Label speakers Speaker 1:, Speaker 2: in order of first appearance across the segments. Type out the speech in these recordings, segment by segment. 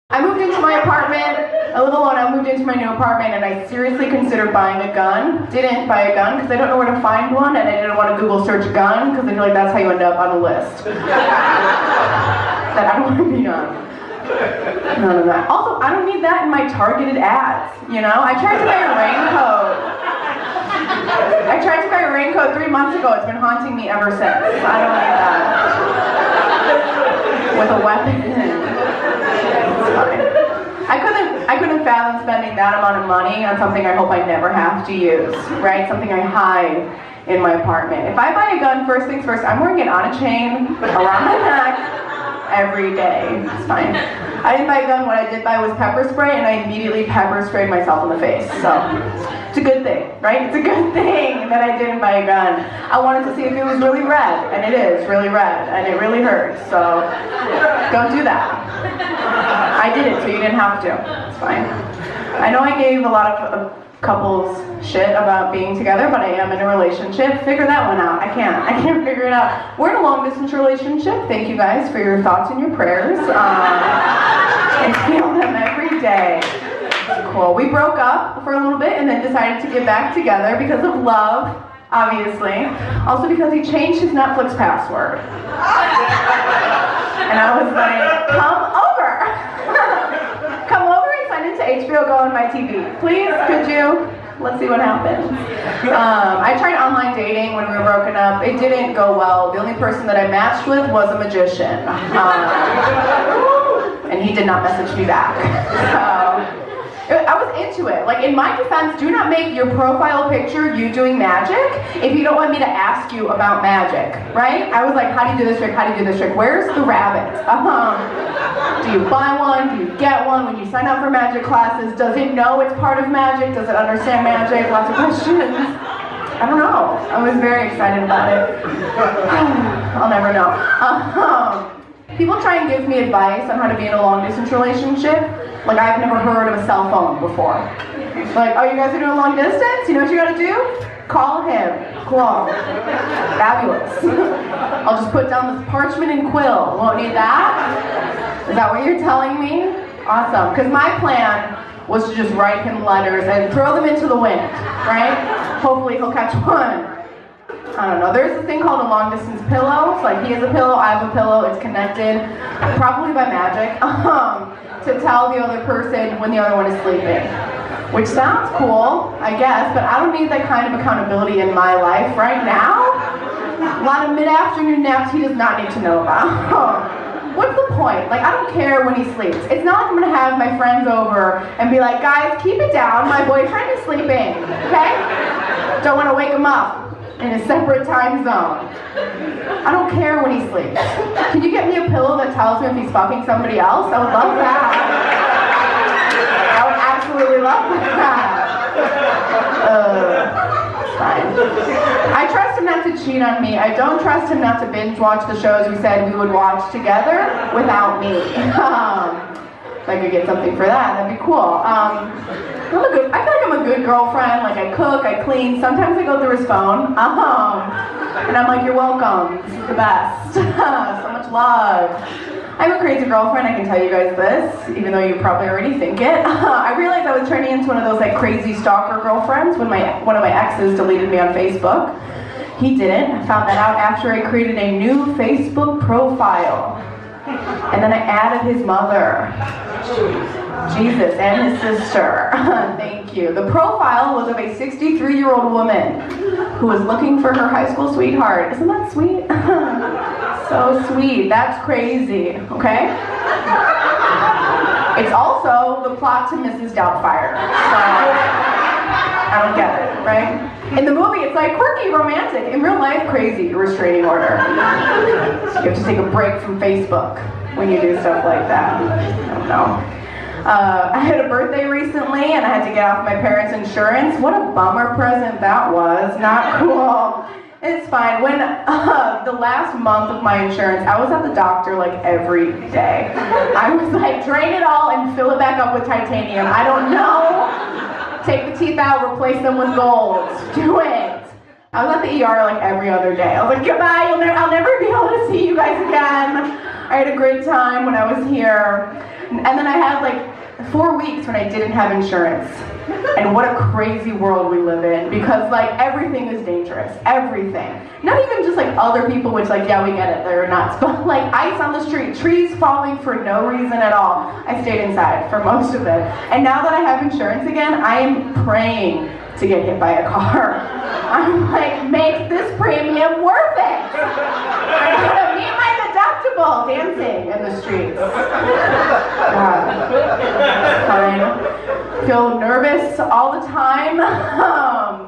Speaker 1: I moved into my apartment, I live alone, I moved into my new apartment and I seriously considered buying a gun. Didn't buy a gun because I don't know where to find one and I didn't want to Google search gun because I feel like that's how you end up on a list. That I don't want to be on. None of that. Also, I don't need that in my targeted ads, you know? I tried to buy a raincoat 3 months ago. It's been haunting me ever since. I don't need that. With a weapon. I couldn't fathom spending that amount of money on something I hope I never have to use, right? Something I hide in my apartment. If I buy a gun, first things first, I'm wearing it on a chain, around my neck, every day. It's fine. I didn't buy a gun. What I did buy was pepper spray, and I immediately pepper sprayed myself in the face. So it's a good thing, right? It's a good thing that I didn't buy a gun. I wanted to see if it was really red, and it is really red, and it really hurts. So don't do that. I did it, so you didn't have to. It's fine. I know I gave a lot of couples shit about being together, but I am in a relationship. Figure that one out. I can't figure it out. We're in a long distance relationship. Thank you guys for your thoughts and your prayers. I feel them every day. It's cool. We broke up for a little bit and then decided to get back together because of love, obviously. Also because he changed his Netflix password. And I was like, come over. Come over and sign into HBO Go on my TV. Please, could you? Let's see what happens. I tried online dating when we were broken up. It didn't go well. The only person that I matched with was a magician. And he did not message me back. I was into it. Like, in my defense, do not make your profile picture you doing magic if you don't want me to ask you about magic, right? I was like, how do you do this trick? How do you do this trick? Where's the rabbit? Do you buy one? Do you get one? When you sign up for magic classes, does it know it's part of magic? Does it understand magic? Lots of questions. I don't know. I was very excited about it. I'll never know. People try and give me advice on how to be in a long-distance relationship. Like, I've never heard of a cell phone before. Like, oh, you guys are doing long distance? You know what you gotta do? Call him. Cool. Fabulous. I'll just put down this parchment and quill. Won't need that? Is that what you're telling me? Awesome. Because my plan was to just write him letters and throw them into the wind, right? Hopefully he'll catch one. I don't know. There's this thing called a long distance pillow. It's like he has a pillow, I have a pillow. It's connected, probably by magic, to tell the other person when the other one is sleeping. Which sounds cool, I guess, but I don't need that kind of accountability in my life right now. A lot of mid-afternoon naps he does not need to know about. What's the point? Like, I don't care when he sleeps. It's not like I'm gonna have my friends over and be like, guys, keep it down, my boyfriend is sleeping, okay? Don't wanna wake him up in a separate time zone. I don't care when he sleeps. Can you get me a pillow that tells me if he's fucking somebody else? I would love that. I would absolutely love that. Fine. I trust him not to cheat on me. I don't trust him not to binge watch the shows we said we would watch together without me. If I could get something for that, that'd be cool. I feel like I'm a good girlfriend. Like, I cook, I clean. Sometimes I go through his phone. And I'm like, you're welcome. This is the best. So much love. I'm a crazy girlfriend, I can tell you guys this, even though you probably already think it. I realized I was turning into one of those like crazy stalker girlfriends when one of my exes deleted me on Facebook. He didn't. I found that out after I created a new Facebook profile. And then I added his mother, Jesus, and his sister. Thank you. The profile was of a 63-year-old woman who was looking for her high school sweetheart. Isn't that sweet? So sweet. That's crazy, okay? It's also the plot to Mrs. Doubtfire. So, I don't get it, right? In the movie, it's like quirky, romantic. In real life, crazy, restraining order. So you have to take a break from Facebook when you do stuff like that. I don't know. I had a birthday recently, and I had to get off my parents' insurance. What a bummer present that was. Not cool. It's fine. When the last month of my insurance, I was at the doctor like every day. I was like, drain it all and fill it back up with titanium. I don't know. Take the teeth out, replace them with gold. Do it. I was at the ER like every other day. I was like, goodbye, I'll never be able to see you guys again. I had a great time when I was here. And then I had like 4 weeks when I didn't have insurance. And what a crazy world we live in, because like everything is dangerous, everything. Not even just like other people, which like, yeah, we get it, they're nuts, but like ice on the street, trees falling for no reason at all. I stayed inside for most of it. And now that I have insurance again, I am praying to get hit by a car. I'm like, make this premium worth it. I'm gonna meet my deductible dancing in the streets. Fine. Feel nervous all the time,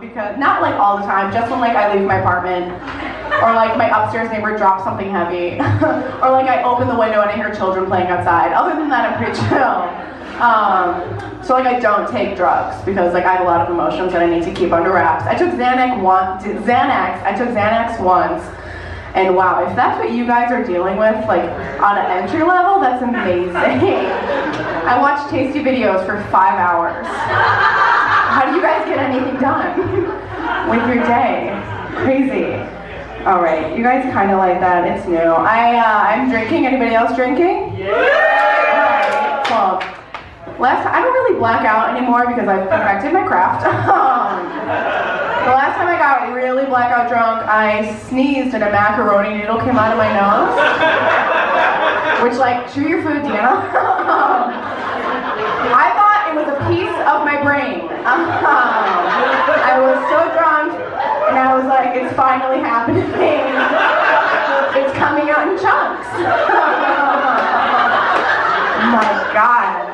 Speaker 1: because, not like all the time, just when like I leave my apartment, or like my upstairs neighbor drops something heavy, or like I open the window and I hear children playing outside. Other than that, I'm pretty chill. So like I don't take drugs because like I have a lot of emotions that I need to keep under wraps. I took Xanax once, and wow, if that's what you guys are dealing with, like on an entry level, that's amazing. I watched tasty videos for 5 hours. How do you guys get anything done with your day? Crazy. All right, you guys kind of like that. It's new. I'm drinking. Anybody else drinking? Yeah. All right. Well, I don't really black out anymore because I've perfected my craft. The last time I got really blackout drunk, I sneezed and a macaroni noodle came out of my nose. Which, like, chew your food, Deanna. I thought it was a piece of my brain. I was so drunk, and I was like, it's finally happening. It's coming out in chunks. Oh my God.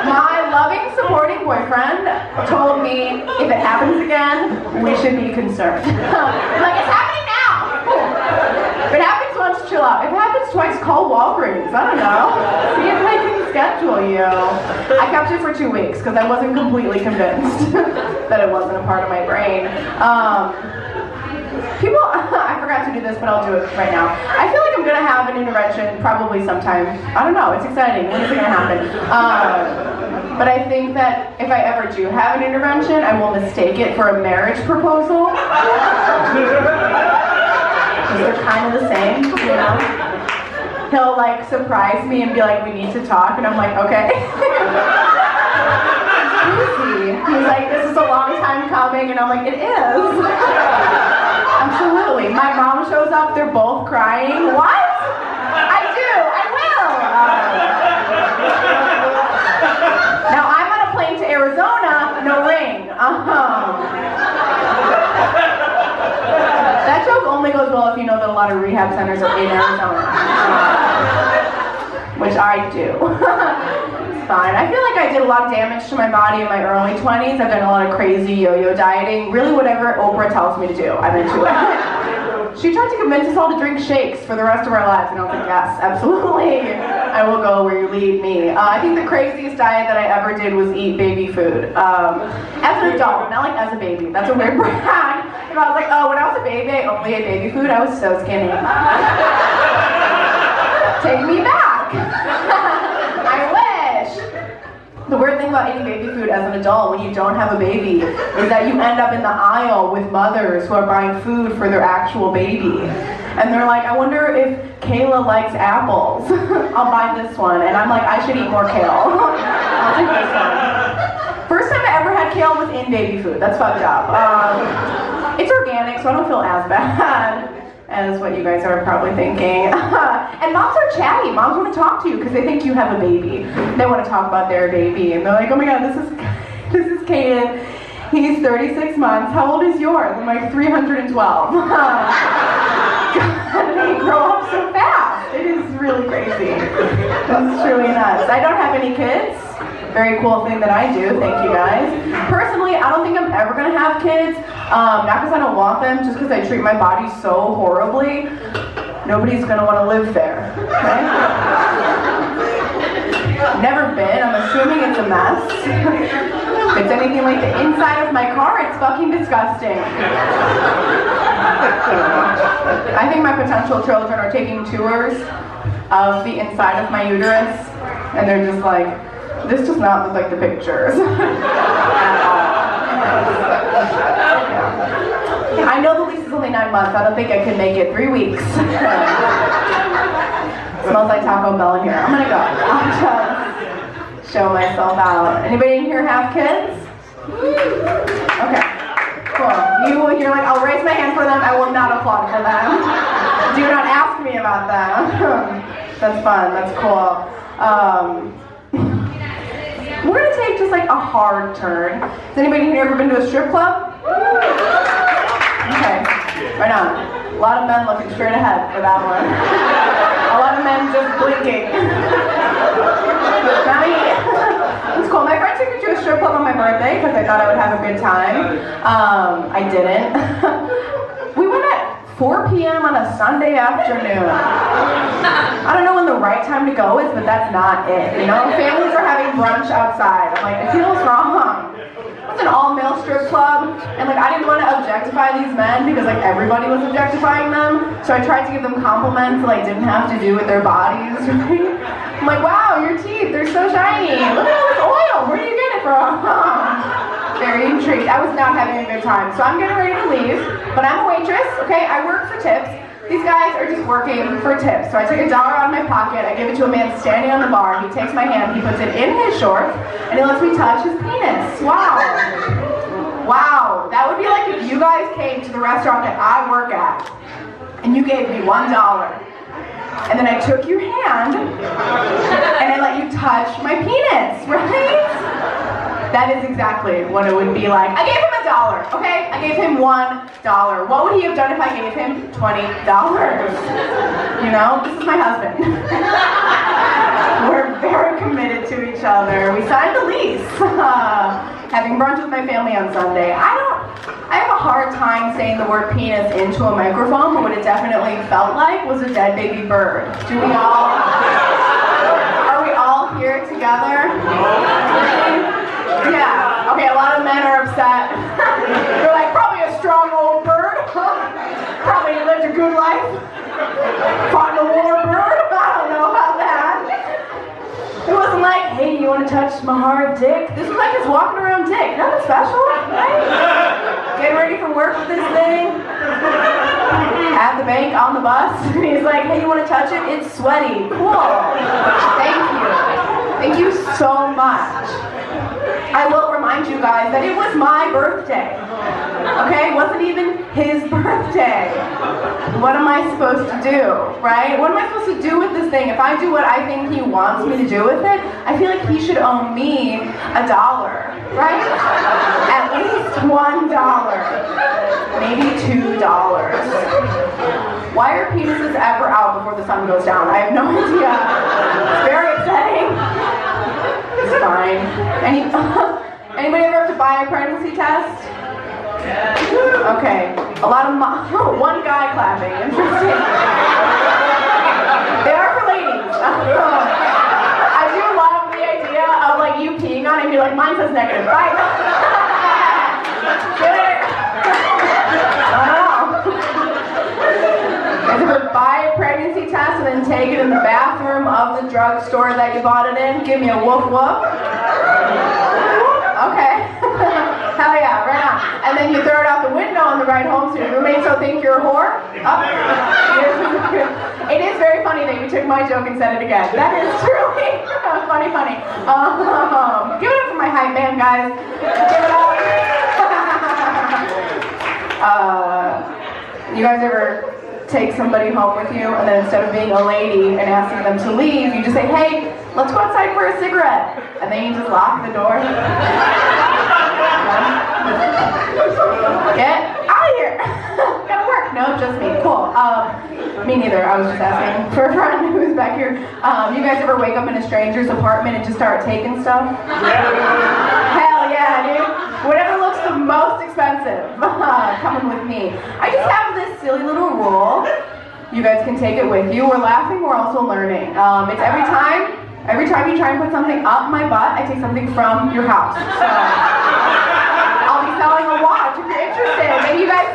Speaker 1: My loving, supporting boyfriend told me if it happens again, we should be concerned. Like, it's happening now. If it happens once, chill out. If it happens twice, call Walgreens. I don't know. See if they can schedule you. I kept it for 2 weeks because I wasn't completely convinced that it wasn't a part of my brain. People, I forgot to do this, but I'll do it right now. I feel like I'm gonna have an intervention probably sometime. I don't know, it's exciting. When is it gonna happen? But I think that if I ever do have an intervention, I will mistake it for a marriage proposal. Because they're kind of the same, you know? He'll like surprise me and be like, we need to talk, and I'm like, okay. He's like, this is a long time coming, and I'm like, it is. Absolutely. My mom shows up, they're both crying. What? I do, I will. Now I'm on a plane to Arizona, no ring. That joke only goes well if you know that a lot of rehab centers are in Arizona. Which I do. Fine. I feel like I did a lot of damage to my body in my early 20s. I've done a lot of crazy yo-yo dieting. Really whatever Oprah tells me to do, I'm into it. She tried to convince us all to drink shakes for the rest of our lives, and I was like, yes, absolutely. I will go where you lead me. I think the craziest diet that I ever did was eat baby food. As an adult, not like as a baby. That's a weird brag. If I was like, oh, when I was a baby, I only ate baby food, I was so skinny. Take me back. I wish. The weird thing about eating baby food as an adult when you don't have a baby is that you end up in the aisle with mothers who are buying food for their actual baby. And they're like, I wonder if Kayla likes apples. I'll buy this one. And I'm like, I should eat more kale. I'll take this one. First time I ever had kale was in baby food. That's fucked up. It's organic, so I don't feel as bad as what you guys are probably thinking. And moms are chatty. Moms want to talk to you because they think you have a baby. They want to talk about their baby. And they're like, oh my God, this is Caden. He's 36 months. How old is yours? I'm like, 312. God, they grow up so fast. It is really crazy. It's truly nuts. I don't have any kids. Very cool thing that I do, thank you guys. Personally, I don't think I'm ever gonna have kids. Not because I don't want them, just because I treat my body so horribly. Nobody's gonna wanna live there, right? Never been, I'm assuming it's a mess. If it's anything like the inside of my car, it's fucking disgusting. I think my potential children are taking tours of the inside of my uterus, and they're just like, this does not look like the pictures. I know the lease is only 9 months. I don't think I can make it 3 weeks. Smells like Taco Bell in here. I'm gonna go. I'll just show myself out. Anybody in here have kids? Okay, cool. You're like, I'll raise my hand for them. I will not applaud for them. Do not ask me about them. That's fun. That's cool. We're gonna take just like a hard turn. Has anybody here ever been to a strip club? Okay, right on. A lot of men looking straight ahead for that one. A lot of men just blinking. Not me. It's cool. My friend took me to a strip club on my birthday because I thought I would have a good time. I didn't. We went at 4 p.m. on a Sunday afternoon. I don't know when the right time to go is, but that's not it. You know, families are having brunch outside. I'm like, it feels wrong. It was an all-male strip club, and like I didn't want to objectify these men because like everybody was objectifying them. So I tried to give them compliments that like didn't have to do with their bodies. Right? I'm like, wow, your teeth, they're so shiny. Look at all this oil. Where do you get it from? Very intrigued. I was not having a good time. So I'm getting ready to leave, but I'm a waitress, okay? I work for tips. These guys are just working for tips. So I take $1 out of my pocket, I give it to a man standing on the bar, he takes my hand, he puts it in his shorts, and he lets me touch his penis. Wow. Wow. That would be like if you guys came to the restaurant that I work at, and you gave me $1. And then I took your hand, and I let you touch my penis, right? That is exactly what it would be like. I gave him $1, okay? I gave him $1. What would he have done if I gave him $20? You know, this is my husband. We're very committed to each other. We signed the lease. Having brunch with my family on Sunday. I have a hard time saying the word penis into a microphone, but what it definitely felt like was a dead baby bird. Are we all here together? Yeah, okay, a lot of men are upset. They're like, probably a strong old bird. Probably lived a good life. Fought in a war bird. I don't know about that. It wasn't like, hey, you want to touch my hard dick? This was like his walking around dick. Nothing special, right? Getting ready for work with this thing. At the bank, on the bus. And he's like, hey, you want to touch it? It's sweaty. Cool. Thank you. Thank you so much. I will remind you guys that it was my birthday, okay? It wasn't even his birthday. What am I supposed to do, right? What am I supposed to do with this thing? If I do what I think he wants me to do with it, I feel like he should owe me $1, right? At least $1, maybe $2. Why are penises ever out before the sun goes down? I have no idea. It's very upsetting. It's fine. Anybody ever have to buy a pregnancy test? Okay. A lot of one guy clapping. Interesting. They are for ladies. I do love the idea of like you peeing on it and be like, mine says negative. Right? I don't know. Guys ever buy a pregnancy test and then take it in the bathroom of the drugstore that you bought it in? Give me a woof woof. Okay. Hell yeah, right on. And then you throw it out the window on the ride home so your roommates don't think you're a whore. It is very funny that you took my joke and said it again. That is truly funny. Give it up for my hype man, guys. Give it up. You guys ever take somebody home with you and then instead of being a lady and asking them to leave, you just say, hey, let's go outside for a cigarette. And then you just lock the door. Get out of here. Gotta work. No, just me. Cool. Me neither. I was just asking for a friend who's back here. You guys ever wake up in a stranger's apartment and just start taking stuff? Hell yeah, dude. Whatever looks the most expensive. Coming with me. I just have this silly little rule. You guys can take it with you. We're laughing, we're also learning. It's every time you try and put something up my butt, I take something from your house. So, I'll be selling a watch if you're interested. Maybe you guys